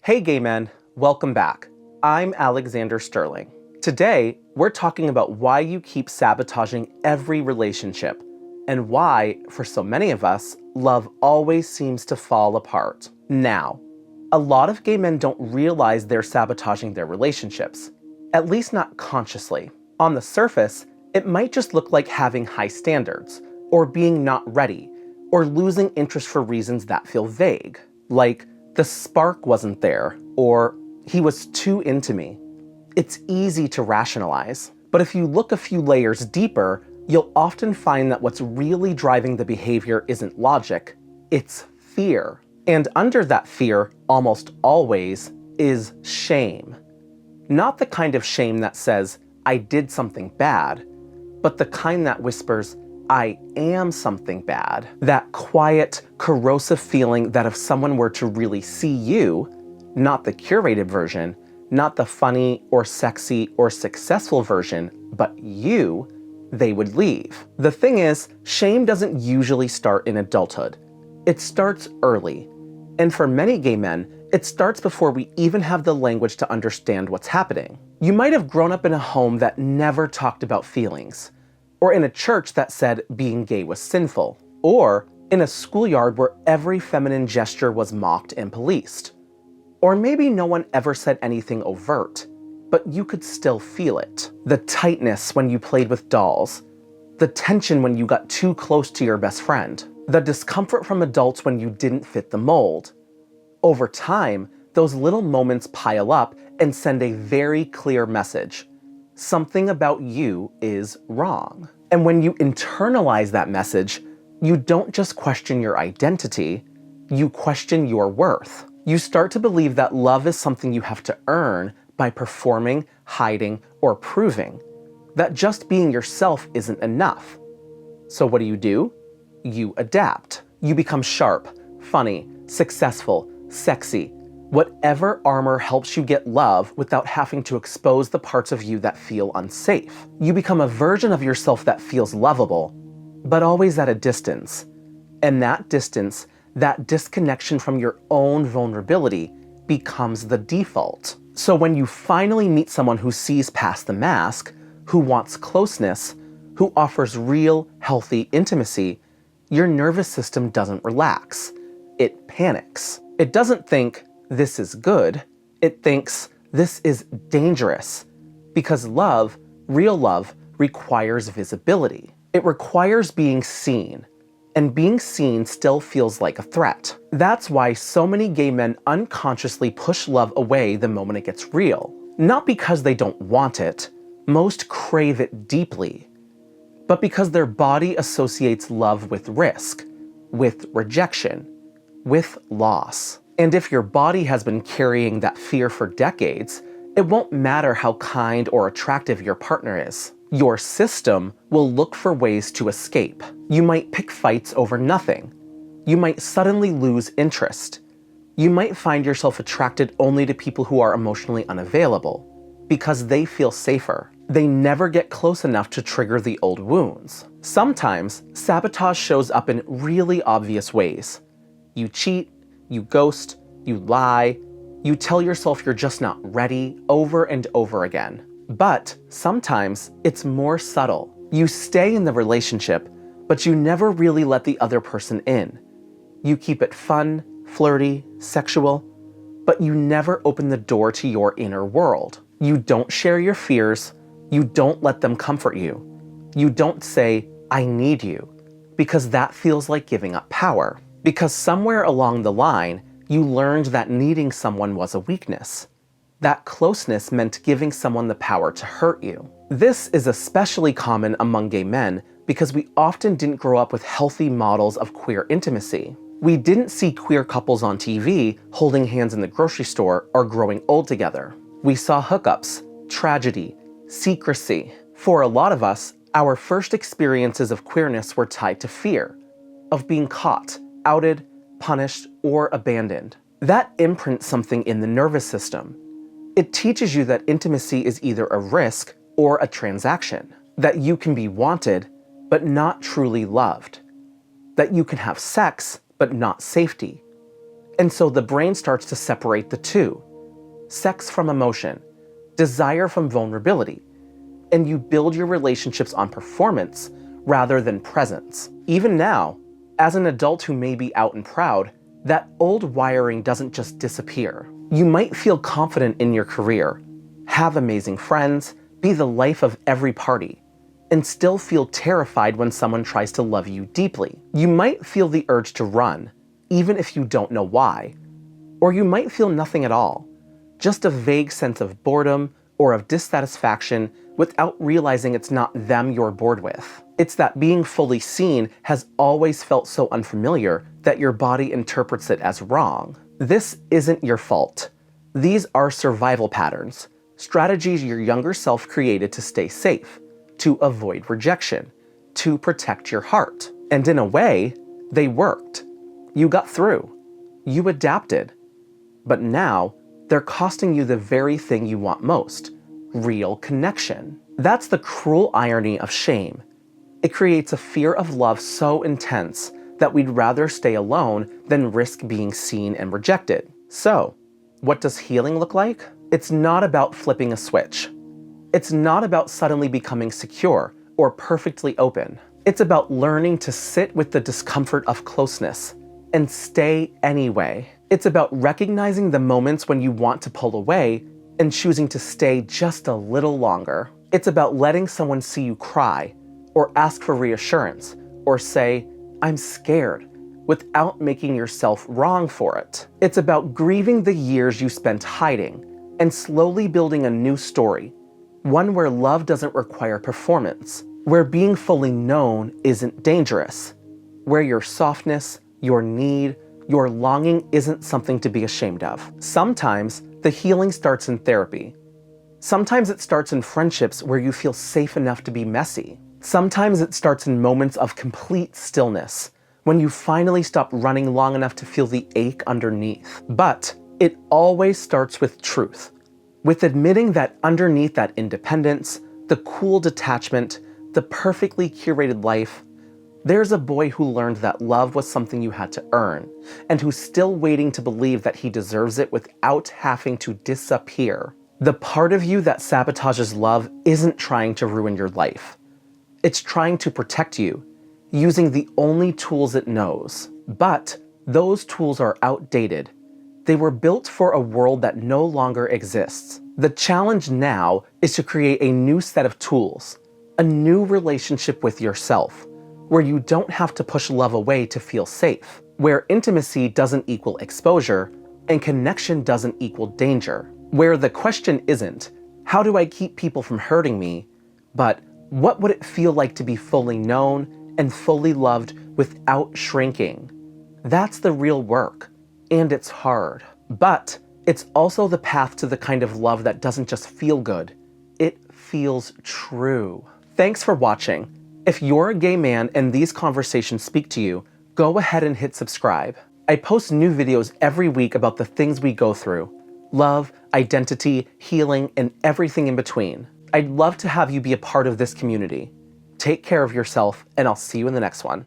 Hey gay men, welcome back. I'm Alexander Sterling. Today, we're talking about why you keep sabotaging every relationship and why, for so many of us, love always seems to fall apart. Now, a lot of gay men don't realize they're sabotaging their relationships, at least not consciously. On the surface, it might just look like having high standards, or being not ready, or losing interest for reasons that feel vague, like the spark wasn't there, or he was too into me. It's easy to rationalize, but if you look a few layers deeper, you'll often find that what's really driving the behavior isn't logic, it's fear. And under that fear, almost always, is shame. Not the kind of shame that says, I did something bad, but the kind that whispers, I am something bad. That quiet, corrosive feeling that if someone were to really see you, not the curated version, not the funny or sexy or successful version, but you, they would leave. The thing is, shame doesn't usually start in adulthood. It starts early. And for many gay men, it starts before we even have the language to understand what's happening. You might have grown up in a home that never talked about feelings, or in a church that said being gay was sinful, or in a schoolyard where every feminine gesture was mocked and policed. Or maybe no one ever said anything overt, but you could still feel it. The tightness when you played with dolls, the tension when you got too close to your best friend, the discomfort from adults when you didn't fit the mold. Over time, those little moments pile up and send a very clear message. Something about you is wrong. And when you internalize that message, you don't just question your identity, you question your worth. You start to believe that love is something you have to earn by performing, hiding, or proving. That just being yourself isn't enough. So what do? You adapt. You become sharp, funny, successful, sexy. Whatever armor helps you get love without having to expose the parts of you that feel unsafe. You become a version of yourself that feels lovable, but always at a distance. And that distance, that disconnection from your own vulnerability, becomes the default. So when you finally meet someone who sees past the mask, who wants closeness, who offers real, healthy intimacy, your nervous system doesn't relax. It panics. It doesn't think, this is good. It thinks, this is dangerous. Because love, real love, requires visibility. It requires being seen. And being seen still feels like a threat. That's why so many gay men unconsciously push love away the moment it gets real. Not because they don't want it, most crave it deeply, but because their body associates love with risk, with rejection, with loss. And if your body has been carrying that fear for decades, it won't matter how kind or attractive your partner is. Your system will look for ways to escape. You might pick fights over nothing. You might suddenly lose interest. You might find yourself attracted only to people who are emotionally unavailable, because they feel safer. They never get close enough to trigger the old wounds. Sometimes, sabotage shows up in really obvious ways. You cheat, you ghost, you lie, you tell yourself you're just not ready over and over again. But sometimes it's more subtle. You stay in the relationship, but you never really let the other person in. You keep it fun, flirty, sexual, but you never open the door to your inner world. You don't share your fears. You don't let them comfort you. You don't say, I need you, because that feels like giving up power. Because somewhere along the line, you learned that needing someone was a weakness. That closeness meant giving someone the power to hurt you. This is especially common among gay men because we often didn't grow up with healthy models of queer intimacy. We didn't see queer couples on TV holding hands in the grocery store or growing old together. We saw hookups, tragedy, secrecy. For a lot of us, our first experiences of queerness were tied to fear, of being caught, outed, punished, or abandoned. That imprints something in the nervous system. It teaches you that intimacy is either a risk or a transaction, that you can be wanted, but not truly loved, that you can have sex, but not safety, And so the brain starts to separate the two: sex from emotion, desire from vulnerability, and you build your relationships on performance rather than presence. Even now, as an adult who may be out and proud, that old wiring doesn't just disappear. You might feel confident in your career, have amazing friends, be the life of every party, and still feel terrified when someone tries to love you deeply. You might feel the urge to run, even if you don't know why. Or you might feel nothing at all, just a vague sense of boredom or of dissatisfaction without realizing it's not them you're bored with. It's that being fully seen has always felt so unfamiliar that your body interprets it as wrong. This isn't your fault. These are survival patterns, strategies your younger self created to stay safe, to avoid rejection, to protect your heart. And in a way, they worked. You got through. You adapted. But now, they're costing you the very thing you want most: real connection. That's the cruel irony of shame. It creates a fear of love so intense that we'd rather stay alone than risk being seen and rejected. So, what does healing look like? It's not about flipping a switch. It's not about suddenly becoming secure or perfectly open. It's about learning to sit with the discomfort of closeness and stay anyway. It's about recognizing the moments when you want to pull away and choosing to stay just a little longer. It's about letting someone see you cry, or ask for reassurance, or say, "I'm scared," without making yourself wrong for it. It's about grieving the years you spent hiding and slowly building a new story, one where love doesn't require performance, where being fully known isn't dangerous, where your softness, your need, your longing isn't something to be ashamed of. Sometimes the healing starts in therapy. Sometimes it starts in friendships where you feel safe enough to be messy. Sometimes it starts in moments of complete stillness, when you finally stop running long enough to feel the ache underneath. But it always starts with truth, with admitting that underneath that independence, the cool detachment, the perfectly curated life, there's a boy who learned that love was something you had to earn, and who's still waiting to believe that he deserves it without having to disappear. The part of you that sabotages love isn't trying to ruin your life. It's trying to protect you, using the only tools it knows. But those tools are outdated. They were built for a world that no longer exists. The challenge now is to create a new set of tools, a new relationship with yourself, where you don't have to push love away to feel safe, where intimacy doesn't equal exposure and connection doesn't equal danger, where the question isn't, how do I keep people from hurting me, but what would it feel like to be fully known and fully loved without shrinking? That's the real work, and it's hard. But it's also the path to the kind of love that doesn't just feel good, it feels true. Thanks for watching. If you're a gay man and these conversations speak to you, go ahead and hit subscribe. I post new videos every week about the things we go through: love, identity, healing, and everything in between. I'd love to have you be a part of this community. Take care of yourself, and I'll see you in the next one.